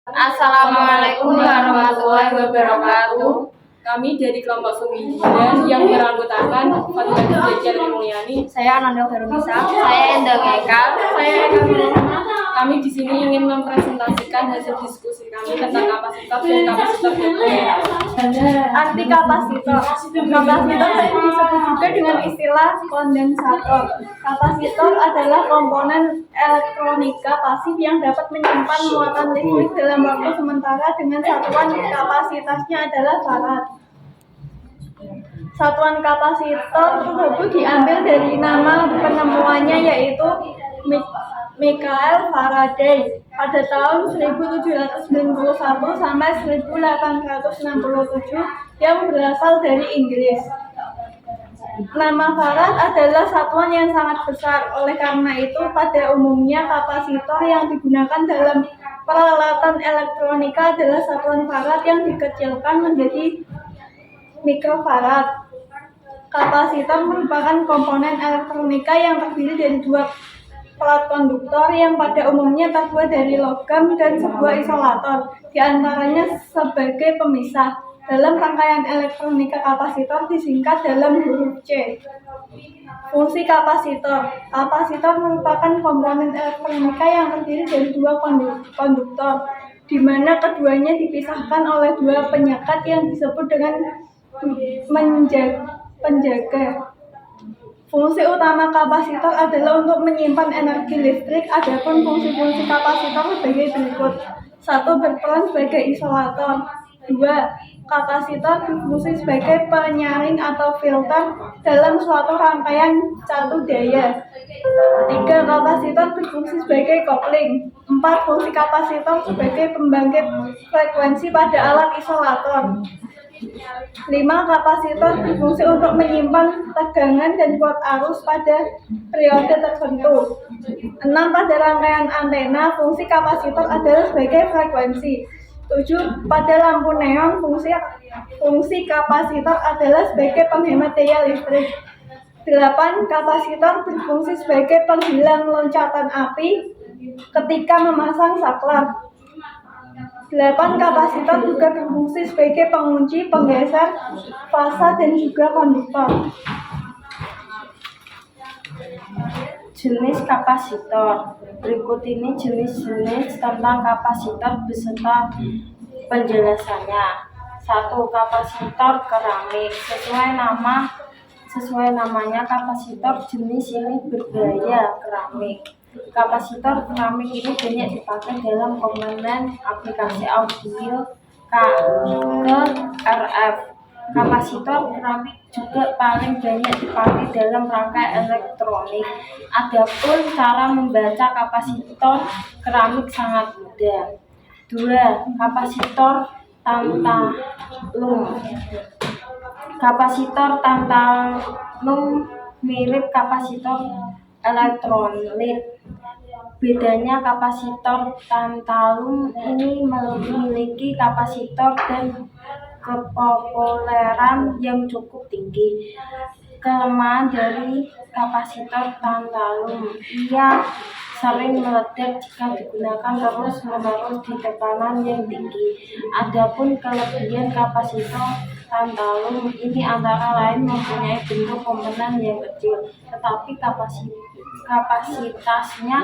Assalamualaikum warahmatullahi wabarakatuh. Kami dari kelompok 9 yang beranggotakan Fadilah Zakiah Mulyani. Saya Ananda Veronisa. Saya Endang Eka. Saya Eka Nurulana. Kami di sini ingin mempresentasikan hasil diskusi kami tentang kapasitor dan kapasitor baterai. Arti kapasitor. Kapasitor sering disebut juga dengan istilah kondensator. Kapasitor adalah komponen elektronika pasif yang dapat menyimpan muatan listrik dalam waktu sementara dengan satuan kapasitasnya adalah farad. Satuan kapasitor tersebut diambil dari nama penemuannya yaitu Michael Faraday pada tahun 1791 sampai 1867 yang berasal dari Inggris. Nama farad adalah satuan yang sangat besar, oleh karena itu pada umumnya kapasitor yang digunakan dalam peralatan elektronika adalah satuan farad yang dikecilkan menjadi mikrofarad. Kapasitor merupakan komponen elektronika yang terdiri dari dua plat konduktor yang pada umumnya terbuat dari logam dan sebuah isolator, di antaranya sebagai pemisah. Dalam rangkaian elektronika kapasitor disingkat dalam huruf C. Fungsi kapasitor. Kapasitor merupakan komponen elektronika yang terdiri dari dua konduktor, di mana keduanya dipisahkan oleh dua penyekat yang disebut dengan penjaga. Fungsi utama kapasitor adalah untuk menyimpan energi listrik. Adapun fungsi-fungsi kapasitor sebagai berikut. 1. Berperan sebagai isolator. 2. Kapasitor berfungsi sebagai penyaring atau filter dalam suatu rangkaian catu daya. 3. Kapasitor berfungsi sebagai kopling. 4. Fungsi kapasitor sebagai pembangkit frekuensi pada alat isolator. 5. Kapasitor berfungsi untuk menyimpan tegangan dan kuat arus pada periode tertentu. 6. Pada rangkaian antena, fungsi kapasitor adalah sebagai frekuensi. 7. Pada lampu neon, fungsi kapasitor adalah sebagai penghemat daya listrik. 8. Kapasitor berfungsi sebagai penghilang loncatan api ketika memasang saklar. 8. Kapasitor juga berfungsi sebagai pengunci, penggeser fasa dan juga konduktor. Jenis kapasitor. Berikut ini jenis-jenis tentang kapasitor beserta penjelasannya. 1. Kapasitor keramik. Sesuai namanya, kapasitor jenis ini bergaya keramik. Kapasitor keramik ini banyak dipakai dalam komponen aplikasi audio ke RF. Kapasitor keramik juga paling banyak dipakai dalam rangka elektronik. Adapun cara membaca kapasitor keramik sangat mudah. 2. Kapasitor tantalum. Kapasitor tantalum mirip kapasitor elektrolit. Bedanya kapasitor tantalum ini memiliki kapasitor dan kepopuleran yang cukup tinggi. Kelemahan dari kapasitor tantalum, ia sering meledak jika digunakan terus-menerus di tekanan yang tinggi. Adapun kelebihan kapasitor tantalum ini antara lain mempunyai bentuk komponen yang kecil, tetapi kapasitasnya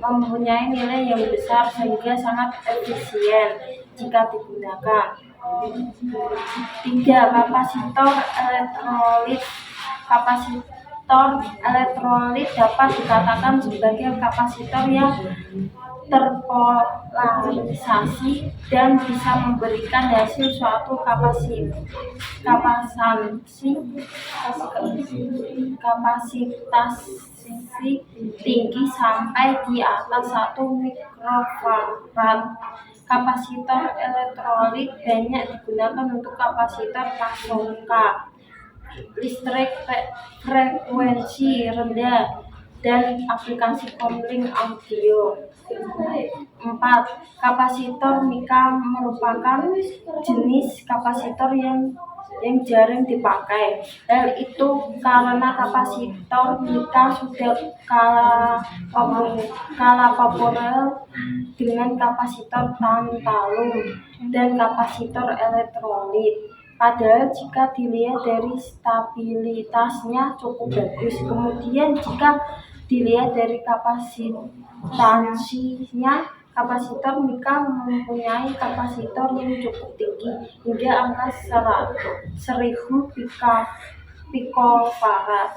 mempunyai nilai yang besar sehingga sangat efisien jika digunakan. 3. Kapasitor elektrolit. Kapasitor elektrolit dapat dikatakan sebagai kapasitor yang terpolarisasi dan bisa memberikan hasil suatu kapasitas tinggi sampai di atas 1 mikrofarad. Kapasitor elektrolit banyak digunakan untuk kapasitor pasokan listrik frekuensi rendah dan aplikasi kopling audio. 4. Kapasitor mika merupakan jenis kapasitor yang yang jarang dipakai. Hal itu karena kapasitor kita sudah kalah populer dengan kapasitor tantalum dan kapasitor elektrolit. Padahal jika dilihat dari stabilitasnya cukup bagus. Kemudian jika dilihat dari kapasitansinya, kapasitor nika mempunyai kapasitor yang cukup tinggi hingga angka 1000 pikofarad.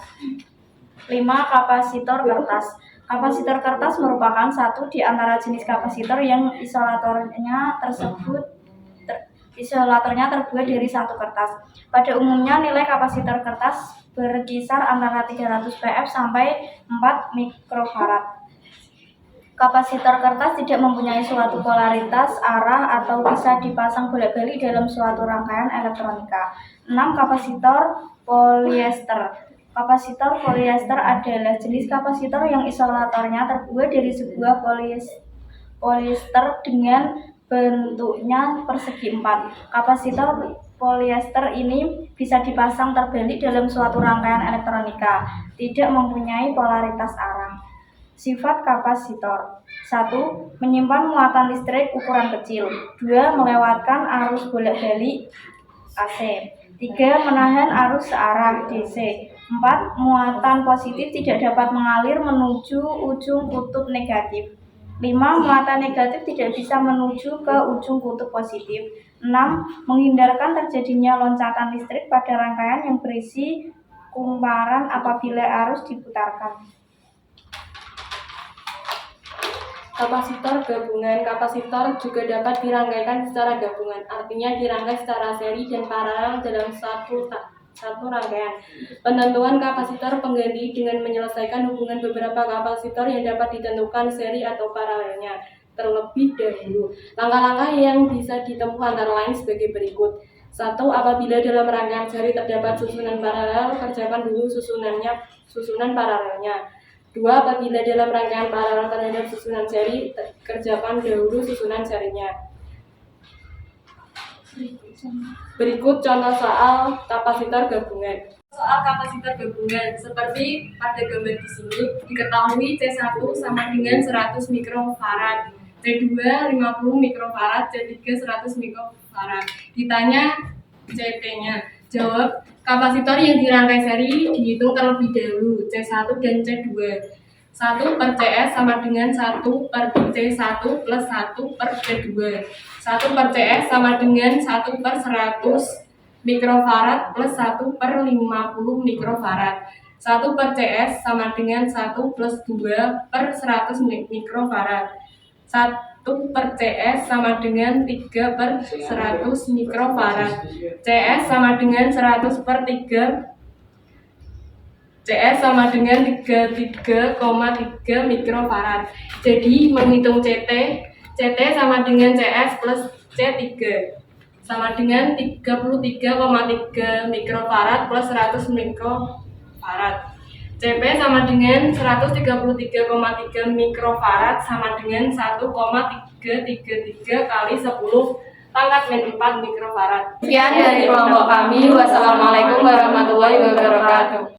5. Kapasitor kertas. Kapasitor kertas merupakan satu di antara jenis kapasitor yang isolatornya terbuat dari satu kertas. Pada umumnya nilai kapasitor kertas berkisar antara 300 pF sampai 4 mikrofarad. Kapasitor kertas tidak mempunyai suatu polaritas, arah, atau bisa dipasang bolak-balik dalam suatu rangkaian elektronika. 6. Kapasitor polyester. Kapasitor polyester adalah jenis kapasitor yang isolatornya terbuat dari sebuah polyester dengan bentuknya persegi 4. Kapasitor polyester ini bisa dipasang terbalik dalam suatu rangkaian elektronika, tidak mempunyai polaritas arah. Sifat kapasitor: 1. Menyimpan muatan listrik ukuran kecil. 2. Melewatkan arus bolak-balik AC. 3. Menahan arus searah DC. 4. Muatan positif tidak dapat mengalir menuju ujung kutub negatif. 5. Muatan negatif tidak bisa menuju ke ujung kutub positif. 6. Menghindarkan terjadinya loncatan listrik pada rangkaian yang berisi kumparan apabila arus diputarkan. Kapasitor gabungan. Kapasitor juga dapat dirangkaikan secara gabungan, artinya dirangkai secara seri dan paralel dalam satu rangkaian. Penentuan kapasitor pengganti dengan menyelesaikan hubungan beberapa kapasitor yang dapat ditentukan seri atau paralelnya terlebih dahulu. Langkah-langkah yang bisa ditempuh antara lain sebagai berikut. 1. Apabila dalam rangkaian seri terdapat susunan paralel, kerjakan dulu susunan paralelnya. 2. Apabila dalam rangkaian paralel terhadap susunan seri, kerjakan dahulu susunan serinya. Berikut contoh soal kapasitor gabungan. Soal kapasitor gabungan, seperti pada gambar di sini, diketahui C1 sama dengan 100 mikrofarad, C2 50 mikrofarad, C3 100 mikrofarad. Ditanya CP-nya. Jawab, kapasitor yang dirangkai seri dihitung terlebih dahulu, C1 dan C2. 1 per CS sama dengan 1 per C1 plus 1 per C2. 1 per CS sama dengan 1 per 100 mikrofarad plus 1 per 50 mikrofarad. 1 per CS sama dengan 1 plus 2 per 100 mikrofarad. 1 per CS sama dengan 3 per 100 mikrofarad. CS sama dengan 100 per 3. CS sama dengan 33,3 mikrofarad. Jadi menghitung CT sama dengan CS plus C3 sama dengan 33,3 mikrofarad plus 100 mikrofarad. CP sama dengan 133,3 mikrofarad sama dengan 1,333 kali 10 pangkat min 4 mikrofarad. Sekian dari kelompok kami. Wassalamualaikum warahmatullahi wabarakatuh.